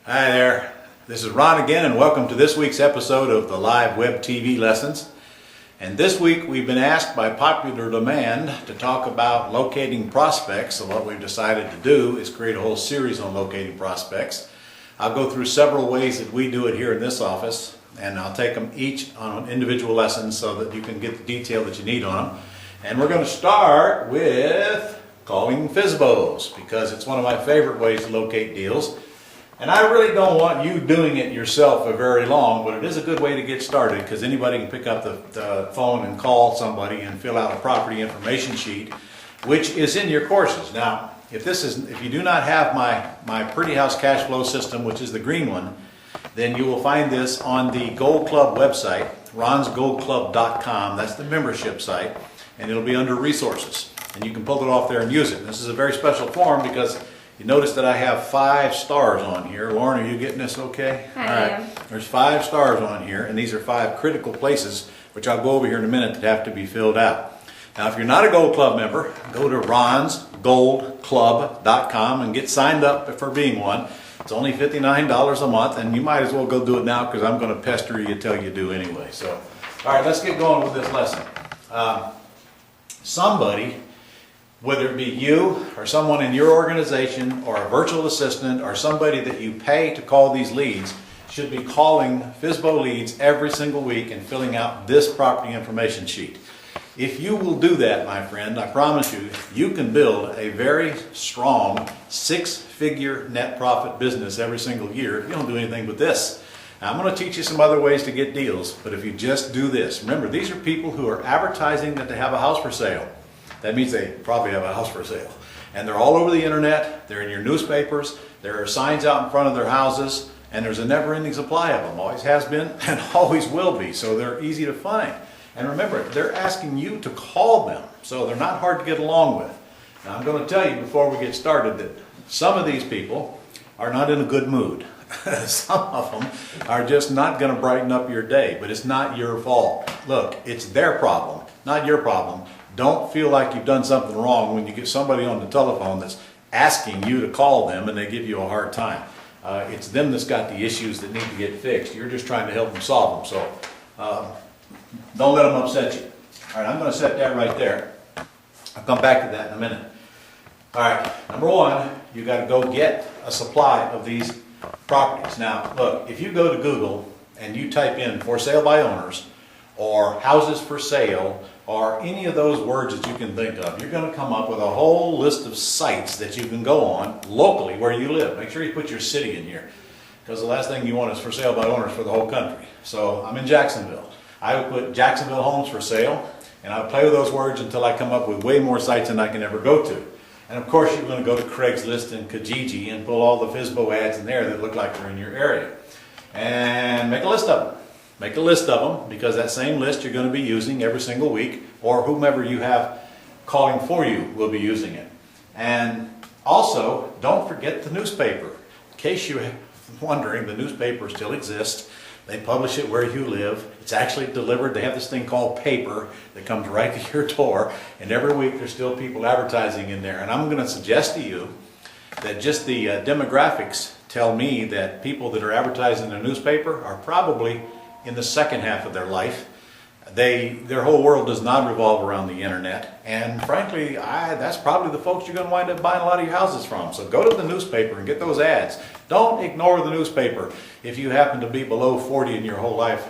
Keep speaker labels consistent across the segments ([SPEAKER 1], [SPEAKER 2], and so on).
[SPEAKER 1] Hi there, this is Ron again and welcome to this week's episode of the live web TV lessons. And this week we've been asked by popular demand to talk about locating prospects. So what we've decided to do is create a whole series on locating prospects. I'll go through several ways that we do it here in this office, and I'll take them each on individual lessons so that you can get the detail that you need on them. And we're going to start with calling FSBOs because it's one of my favorite ways to locate deals. And I really don't want you doing it yourself for very long, but it is a good way to get started because anybody can pick up the phone and call somebody and fill out a property information sheet, which is in your courses. Now, if you do not have my Pretty House Cash Flow System, which is the green one, then you will find this on the Gold Club website, ronsgoldclub.com. That's the membership site, and it'll be under resources. And you can pull it off there and use it. This is a very special form because you notice that I have 5 stars on here. Lauren, are you getting this okay?
[SPEAKER 2] I am.
[SPEAKER 1] There's 5 stars on here, and these are 5 critical places, which I'll go over here in a minute, that have to be filled out. Now, if you're not a Gold Club member, go to ronsgoldclub.com and get signed up for being one. It's only $59 a month, and you might as well go do it now because I'm going to pester you till you do anyway. So, all right, let's get going with this lesson. Somebody, whether it be you or someone in your organization or a virtual assistant or somebody that you pay to call these leads, should be calling FSBO leads every single week and filling out this property information sheet. If you will do that, my friend, I promise you, you can build a very strong 6-figure net profit business every single year if you don't do anything but this. Now, I'm going to teach you some other ways to get deals, but if you just do this, remember, these are people who are advertising that they have a house for sale. That means they probably have a house for sale. And they're all over the internet, they're in your newspapers, there are signs out in front of their houses, and there's a never-ending supply of them. Always has been and always will be, so they're easy to find. And remember, they're asking you to call them, so they're not hard to get along with. Now, I'm going to tell you before we get started that some of these people are not in a good mood. Some of them are just not going to brighten up your day, but it's not your fault. Look, it's their problem, not your problem. Don't feel like you've done something wrong when you get somebody on the telephone that's asking you to call them and they give you a hard time. It's them that's got the issues that need to get fixed. You're just trying to help them solve them. So don't let them upset you. All right, I'm going to set that right there. I'll come back to that in a minute. All right, number one, you got to go get a supply of these properties. Now, look, if you go to Google and you type in for sale by owners or houses for sale or any of those words that you can think of, you're going to come up with a whole list of sites that you can go on locally where you live. Make sure you put your city in here because the last thing you want is for sale by owners for the whole country. So I'm in Jacksonville. I would put Jacksonville homes for sale, and I would play with those words until I come up with way more sites than I can ever go to. And of course, you're going to go to Craigslist and Kijiji and pull all the FSBO ads in there that look like they're in your area. And make a list of them. Make a list of them because that same list you're going to be using every single week, or whomever you have calling for you will be using it. And also, don't forget the newspaper. In case you're wondering, the newspaper still exists. They publish it where you live. It's actually delivered. They have this thing called paper that comes right to your door. And every week there's still people advertising in there. And I'm going to suggest to you that just the demographics tell me that people that are advertising in the newspaper are probably in the second half of their life. Their whole world does not revolve around the internet. And frankly, that's probably the folks you're going to wind up buying a lot of your houses from. So go to the newspaper and get those ads. Don't ignore the newspaper if you happen to be below 40 and your whole life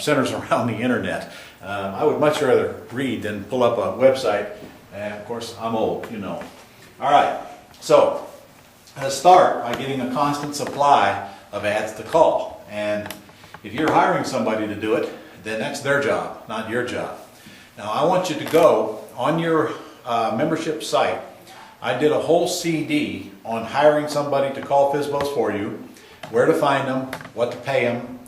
[SPEAKER 1] centers around the internet. I would much rather read than pull up a website. And of course, I'm old, you know. All right, so let's start by getting a constant supply of ads to call. And if you're hiring somebody to do it, then that's their job, not your job. Now, I want you to go on your membership site. I did a whole CD on hiring somebody to call FSBOs for you, where to find them, what to pay them,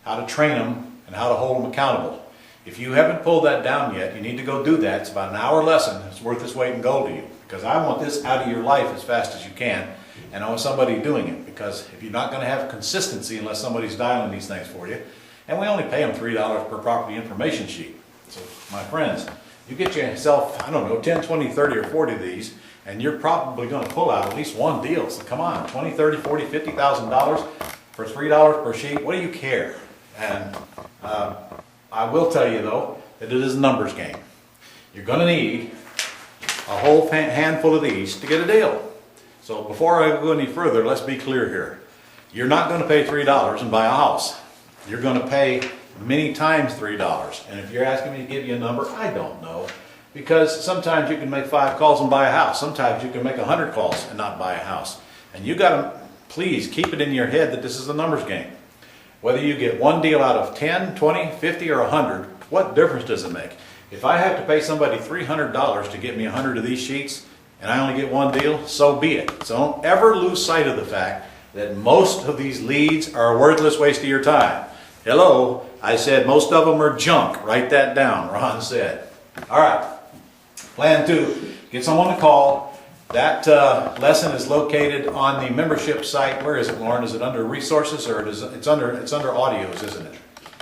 [SPEAKER 1] how to train them, and how to hold them accountable. If you haven't pulled that down yet, you need to go do that. It's about an hour lesson. It's worth its weight in gold to you because I want this out of your life as fast as you can, and I want somebody doing it because if you're not going to have consistency unless somebody's dialing these things for you, and we only pay them $3 per property information sheet. So, my friends, you get yourself, I don't know, 10, 20, 30, or 40 of these, and you're probably going to pull out at least one deal. So come on, $20, $30, $40, $50,000 for $3 per sheet. What do you care? And I will tell you though that it is a numbers game. You're going to need a whole handful of these to get a deal. So before I go any further, let's be clear here. You're not going to pay $3 and buy a house. You're going to pay many times $3. And if you're asking me to give you a number, I don't know. Because sometimes you can make 5 calls and buy a house. Sometimes you can make 100 calls and not buy a house. And you got to, please, keep it in your head that this is a numbers game. Whether you get one deal out of 10, 20, 50, or 100, what difference does it make? If I have to pay somebody $300 to get me 100 of these sheets, and I only get one deal, so be it. So don't ever lose sight of the fact that most of these leads are a worthless waste of your time. Hello, I said most of them are junk. Write that down, Ron said. All right, plan 2, get someone to call. That lesson is located on the membership site. Where is it, Lauren? Is it under resources, or it's under audios, isn't it?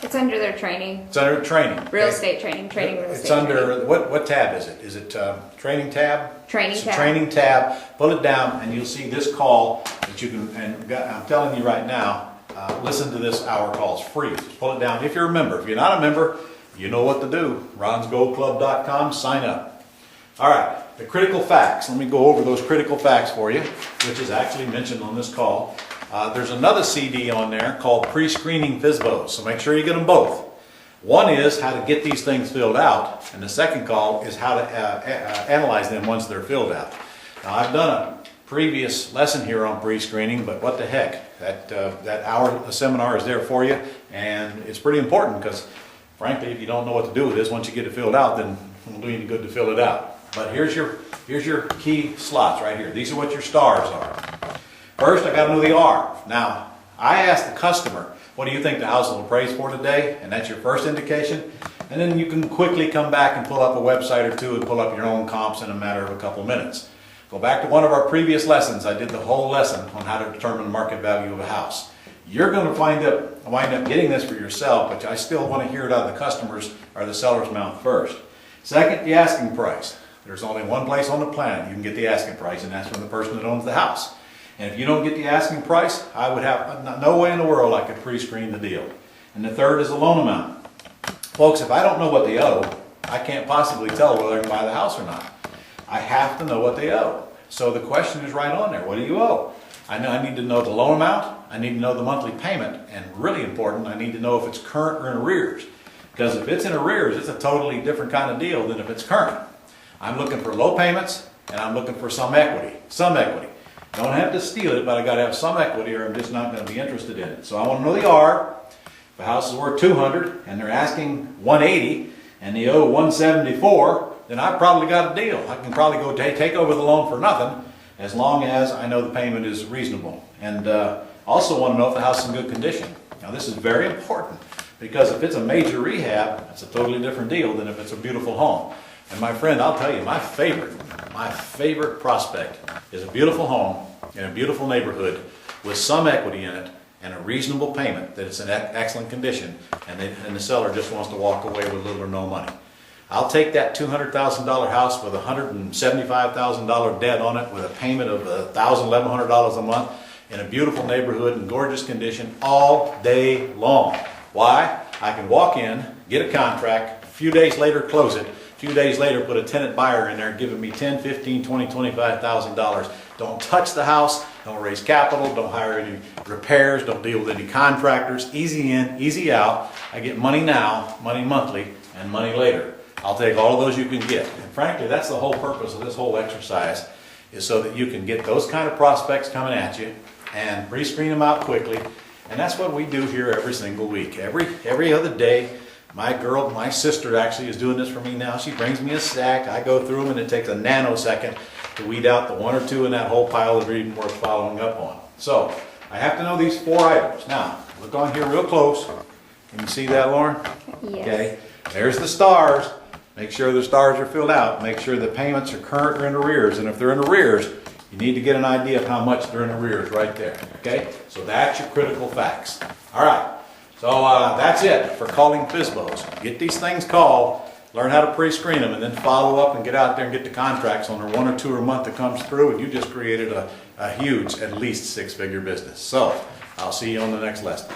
[SPEAKER 2] It's under their training.
[SPEAKER 1] It's under training.
[SPEAKER 2] Real estate training, real estate
[SPEAKER 1] It's under,
[SPEAKER 2] training.
[SPEAKER 1] what tab is it? Is it training tab?
[SPEAKER 2] Training
[SPEAKER 1] It's a
[SPEAKER 2] tab.
[SPEAKER 1] training tab. Pull it down and you'll see this call that you can, and I'm telling you right now, listen to this hour call. It's free. Just pull it down if you're a member. If you're not a member, you know what to do. ronsgoldclub.com, sign up. All right, the critical facts. Let me go over those critical facts for you, which is actually mentioned on this call. There's another CD on there called Pre-Screening FSBOs, so make sure you get them both. One is how to get these things filled out, and the second call is how to analyze them once they're filled out. Now, I've done a previous lesson here on pre-screening, but what the heck, that hour seminar is there for you, and it's pretty important because, frankly, if you don't know what to do with this, once you get it filled out, then it won't do you any good to fill it out. But here's your key slots right here. These are what your stars are. First, I got to know the R. Now, I asked the customer, what do you think the house will appraise for today? And that's your first indication. And then you can quickly come back and pull up a website or two and pull up your own comps in a matter of a couple of minutes. Go back to one of our previous lessons. I did the whole lesson on how to determine the market value of a house. You're going to wind up getting this for yourself, but I still want to hear it out of the customer's or the seller's mouth first. Second, the asking price. There's only one place on the planet you can get the asking price, and that's from the person that owns the house. And if you don't get the asking price, I would have no way in the world I could pre-screen the deal. And the third is the loan amount. Folks, if I don't know what they owe, I can't possibly tell whether I can buy the house or not. I have to know what they owe. So the question is right on there. What do you owe? I need to know the loan amount. I need to know the monthly payment. And really important, I need to know if it's current or in arrears. Because if it's in arrears, it's a totally different kind of deal than if it's current. I'm looking for low payments, and I'm looking for some equity. Some equity. Don't have to steal it, but I got to have some equity or I'm just not going to be interested in it. So I want to know the R. If a house is worth 200 and they're asking 180 and they owe 174, then I've probably got a deal. I can probably go take over the loan for nothing as long as I know the payment is reasonable. And also want to know if the house is in good condition. Now this is very important because if it's a major rehab, it's a totally different deal than if it's a beautiful home. And my friend, I'll tell you, my favorite prospect is a beautiful home in a beautiful neighborhood with some equity in it and a reasonable payment that it's in excellent condition, and the seller just wants to walk away with little or no money. I'll take that $200,000 house with $175,000 debt on it with a payment of $1,000, $1,100 a month in a beautiful neighborhood in gorgeous condition all day long. Why? I can walk in, get a contract, a few days later close it, a few days later put a tenant buyer in there giving me $10,000, $15,000, $20,000, $25,000. Don't touch the house, don't raise capital, don't hire any repairs, don't deal with any contractors. Easy in, easy out. I get money now, money monthly, and money later. I'll take all of those you can get. And frankly, that's the whole purpose of this whole exercise, is so that you can get those kind of prospects coming at you and pre-screen them out quickly. And that's what we do here every single week. Every other day, my sister actually is doing this for me now. She brings me a stack. I go through them, and it takes a nanosecond to weed out the one or two in that whole pile that are even worth following up on. So I have to know these 4 items. Now, look on here real close. Can you see that, Lauren?
[SPEAKER 2] Yes.
[SPEAKER 1] Okay. There's the stars. Make sure the stars are filled out. Make sure the payments are current or in arrears. And if they're in arrears, you need to get an idea of how much they're in arrears right there. Okay? So that's your critical facts. All right. So that's it for calling FSBOs. Get these things called. learn how to pre-screen them, and then follow up and get out there and get the contracts on their 1 or 2 a month that comes through, and you just created a huge, at least 6-figure business. So, I'll see you on the next lesson.